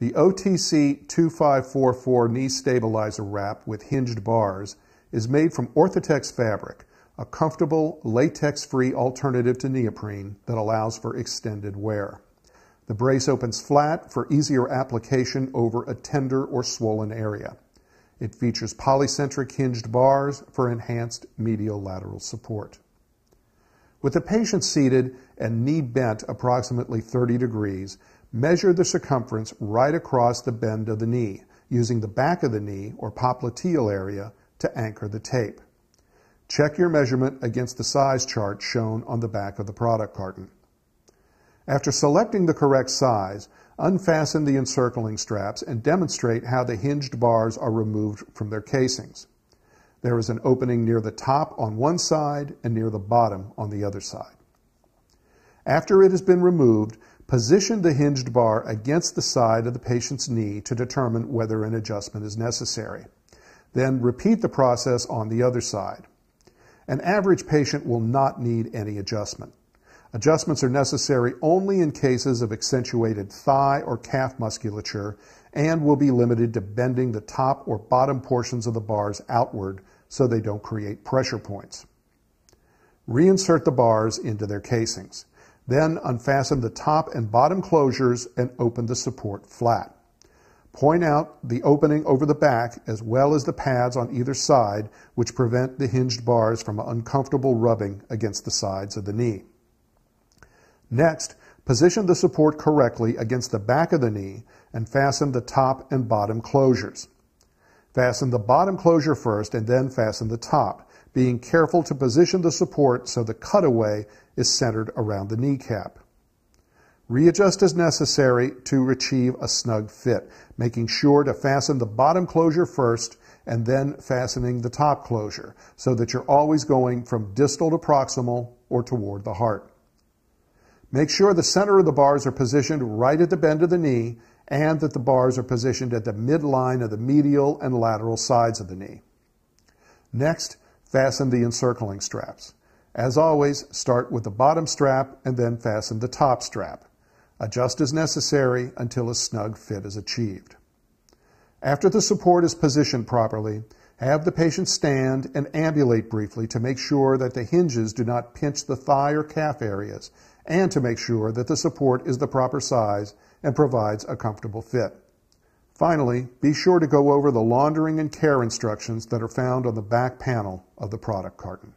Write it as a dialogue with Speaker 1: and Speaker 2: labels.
Speaker 1: The OTC 2544 knee stabilizer wrap with hinged bars is made from Orthotex fabric, a comfortable, latex-free alternative to neoprene that allows for extended wear. The brace opens flat for easier application over a tender or swollen area. It features polycentric hinged bars for enhanced medial lateral support. With the patient seated and knee bent approximately 30 degrees, measure the circumference right across the bend of the knee, using the back of the knee or popliteal area to anchor the tape. Check your measurement against the size chart shown on the back of the product carton. After selecting the correct size, unfasten the encircling straps and demonstrate how the hinged bars are removed from their casings. There is an opening near the top on one side and near the bottom on the other side. After it has been removed, position the hinged bar against the side of the patient's knee to determine whether an adjustment is necessary. Then repeat the process on the other side. An average patient will not need any adjustment. Adjustments are necessary only in cases of accentuated thigh or calf musculature and will be limited to bending the top or bottom portions of the bars outward so they don't create pressure points. Reinsert the bars into their casings. Then unfasten the top and bottom closures and open the support flat. Point out the opening over the back as well as the pads on either side, which prevent the hinged bars from uncomfortable rubbing against the sides of the knee. Next, position the support correctly against the back of the knee and fasten the top and bottom closures. Fasten the bottom closure first and then fasten the top, being careful to position the support so the cutaway is centered around the kneecap. Readjust as necessary to achieve a snug fit, making sure to fasten the bottom closure first and then fastening the top closure so that you're always going from distal to proximal or toward the heart. Make sure the center of the bars are positioned right at the bend of the knee and that the bars are positioned at the midline of the medial and lateral sides of the knee. Next, fasten the encircling straps. As always, start with the bottom strap and then fasten the top strap. Adjust as necessary until a snug fit is achieved. After the support is positioned properly, have the patient stand and ambulate briefly to make sure that the hinges do not pinch the thigh or calf areas and to make sure that the support is the proper size and provides a comfortable fit. Finally, be sure to go over the laundering and care instructions that are found on the back panel of the product carton.